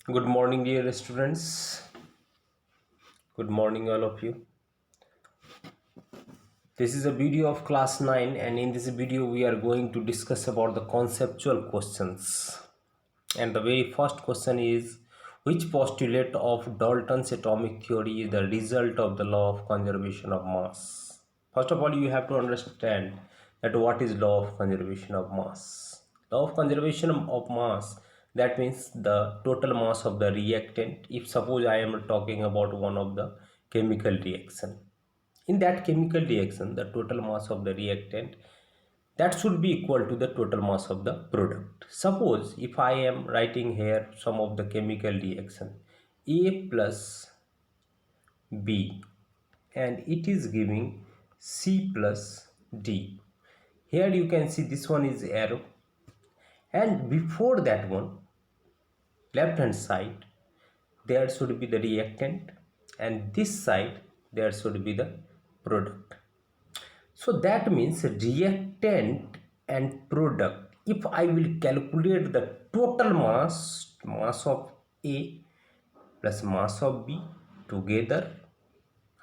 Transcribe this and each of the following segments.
Good morning, dear students. Good morning, all of you. This is a video of class 9, and in this video, we are going to discuss about the conceptual questions. And the very first question is, which postulate of Dalton's atomic theory is the result of the law of conservation of mass? First of all, you have to understand that what is law of conservation of mass. Law of conservation of mass, that means the total mass of the reactant. If suppose I am talking about one of the chemical reaction, in that chemical reaction the total mass of the reactant, that should be equal to the total mass of the product. Suppose if I am writing here some of the chemical reaction A plus B, and it is giving C plus D. Here you can see this one is arrow, and before that one, left hand side, there should be the reactant, and this side there should be the product. So that means reactant and product. If I will calculate the total mass of A plus mass of B together,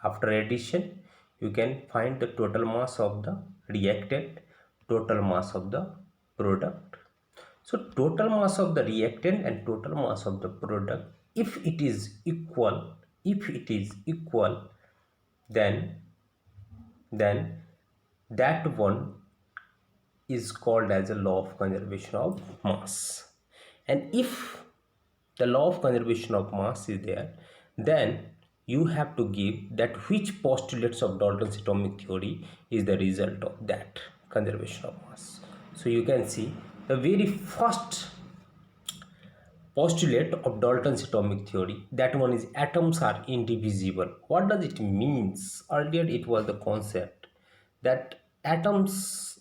after addition, you can find the total mass of the reactant, total mass of the product. So total mass of the reactant and total mass of the product, if it is equal, then then that one is called as a law of conservation of mass. And if the law of conservation of mass is there, then you have to give that which postulates of Dalton's atomic theory is the result of that conservation of mass. So you can see the very first postulate of Dalton's atomic theory, that one is atoms are indivisible. What does it means? Earlier it was the concept that atoms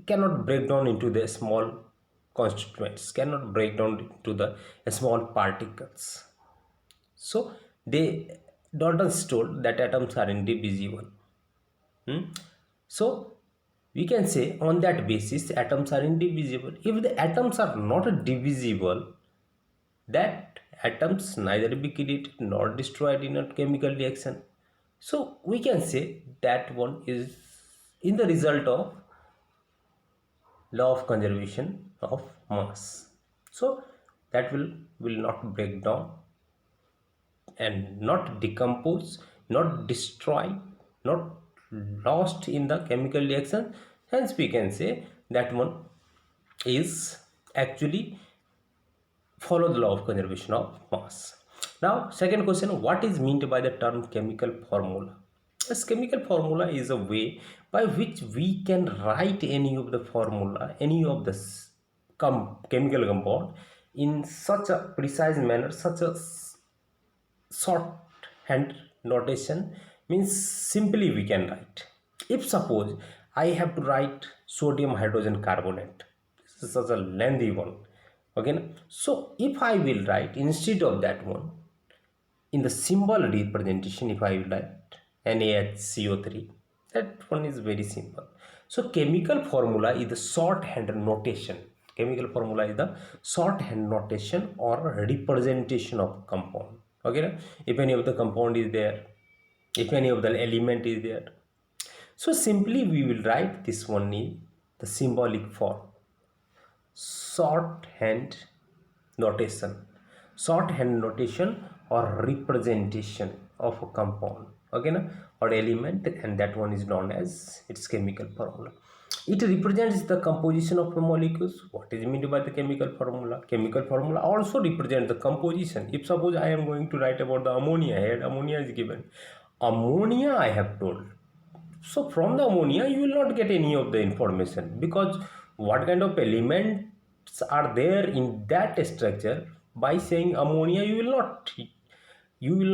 cannot break down into the small constituents, cannot break down into the small particles. So they, Dalton's told that atoms are indivisible. So we can say on that basis atoms are indivisible. If the atoms are not divisible, that atoms neither be created nor destroyed in a chemical reaction. So we can say that one is in the result of law of conservation of mass. So that will not break down and not decompose, not destroy, not lost in the chemical reaction. Hence we can say that one is actually follow the law of conservation of mass. Now, second question, what is meant by the term chemical formula? This chemical formula is a way by which we can write any of the formula, any of the chemical compound in such a precise manner, such a shorthand notation, means simply we can write. If suppose I have to write sodium hydrogen carbonate, this is such a lengthy one. Okay, so if I will write instead of that one in the symbol representation, if I will write NaHCO3, that one is very simple. So chemical formula is the shorthand notation. Chemical formula is the shorthand notation or representation of compound. Okay, if any of the compound is there, if any of the element is there, so simply we will write this one in the symbolic form, shorthand notation. Shorthand notation or representation of a compound, okay na, or element, and that one is known as its chemical formula. It represents the composition of the molecules. What is meant by the chemical formula? Chemical formula also represents the composition. If suppose I am going to write about the ammonia, here ammonia is given, ammonia I have told, so from the ammonia you will not get any of the information, because what kind of elements are there in that structure, by saying ammonia you will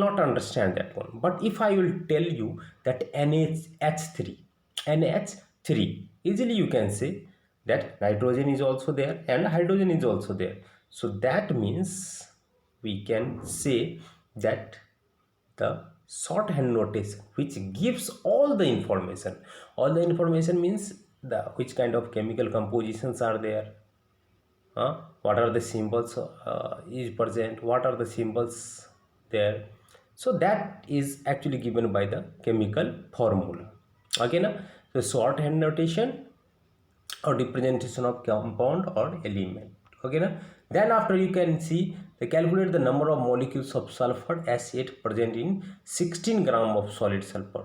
not understand that one. But if I will tell you that NH3 easily you can say that nitrogen is also there and hydrogen is also there. So that means we can say that the shorthand notation which gives all the information means the which kind of chemical compositions are there, what are the symbols is present, what are the symbols there. So that is actually given by the chemical formula. Okay na? So shorthand notation or representation of compound or element. Okay na? Then after you can see they calculate the number of molecules of sulfur acid present in 16 gram of solid sulfur.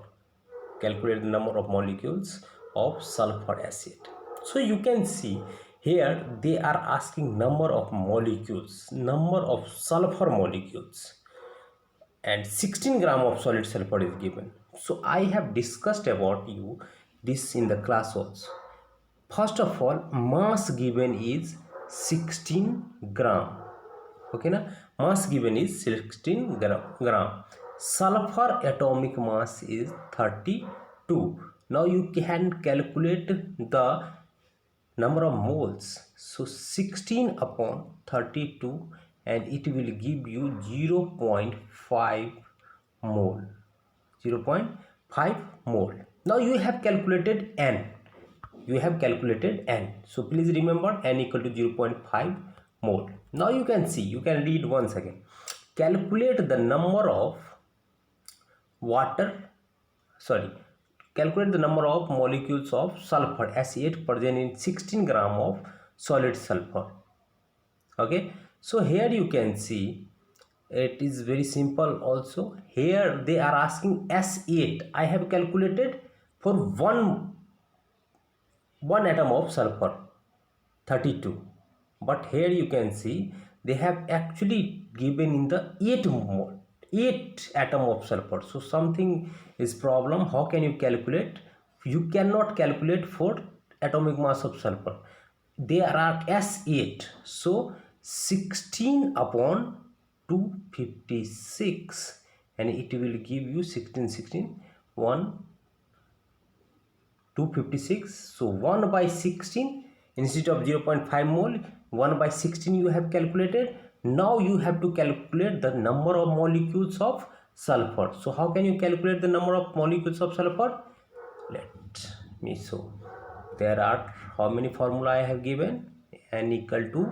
Calculate the number of molecules of sulfur acid. So you can see here they are asking number of molecules, number of sulfur molecules, and 16 gram of solid sulfur is given. So I have discussed about you this in the class also. First of all, mass given is 16 gram. Okay na? Mass given is 16 gram. Sulfur atomic mass is 32. Now you can calculate the number of moles. So 16 upon 32 and it will give you 0.5 mole. 0.5 mole. Now you have calculated n. You have calculated n. So please remember n equal to 0.5 mole. Now you can see, you can read once again. Calculate the number of calculate the number of molecules of sulfur acid present in 16 gram of solid sulfur. Okay, so here you can see it is very simple also. Here they are asking S8. I have calculated for one atom of sulfur 32, but here you can see they have actually given in the 8 atom of sulfur. So something is problem. How can you calculate? You cannot calculate for atomic mass of sulfur. There are S8, so 16 upon 256 and it will give you 16 256. So 1 by 16 instead of 0.5 mole, 1 by 16 you have calculated. Now you have to calculate the number of molecules of sulfur. So how can you calculate the number of molecules of sulfur? Let me show. There are how many formula I have given? N equal to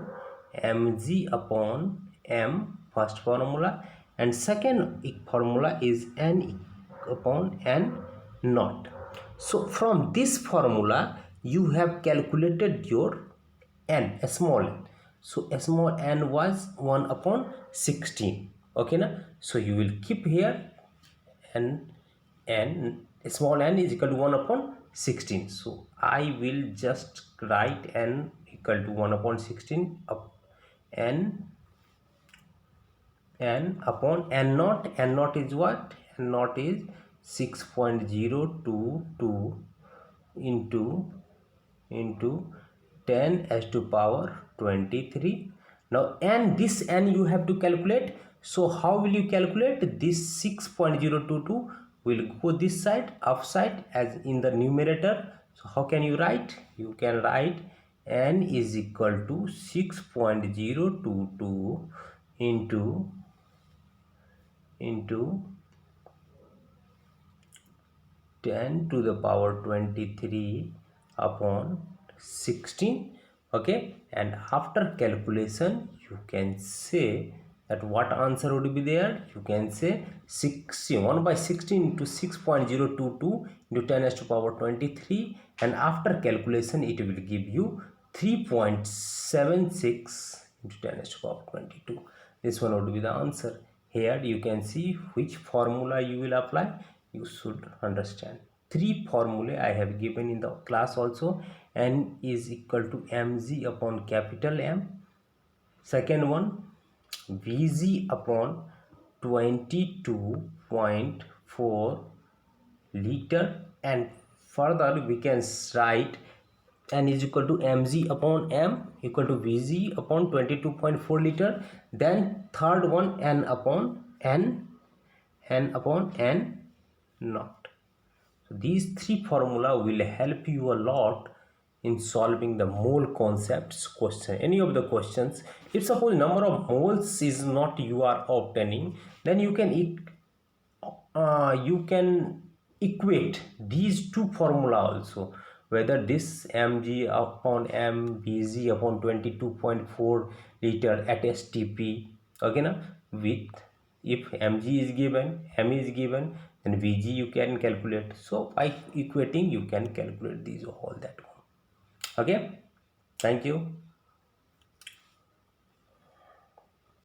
mg upon m, first formula, and second formula is n upon n naught. So from this formula you have calculated your n, a small n. So a small n was 1 upon 16. Okay na? So you will keep here n small n is equal to 1 upon 16. So I will just write n equal to 1 upon 16 up n upon n naught. N naught is what? N naught is 6.022 into 10 as to power 23. Now this n you have to calculate. So how will you calculate? This 6.022 will go this side, upside as in the numerator. So how can you write? You can write n is equal to 6.022 into 10 to the power 23 upon 16. Okay, and after calculation you can say that what answer would be there. You can say 1 by 16 into 6.022 into 10 as to power 23, and after calculation it will give you 3.76 into 10 as to power 22. This one would be the answer. Here you can see which formula you will apply. You should understand 3 formulae I have given in the class also. N is equal to mg upon capital M. Second one, Vg upon 22.4 liter, and further we can write n is equal to mg upon m equal to Vg upon 22.4 liter. Then third one, n upon n naught. So these 3 formula will help you a lot in solving the mole concepts question. Any of the questions, if suppose number of moles is not you are obtaining, then you can equate these 2 formula also. whether this mg upon m vg upon 22.4 liter at stp. Okay now, with if mg is given, m is given, then vg you can calculate. So by equating you can calculate these all that. Okay, thank you.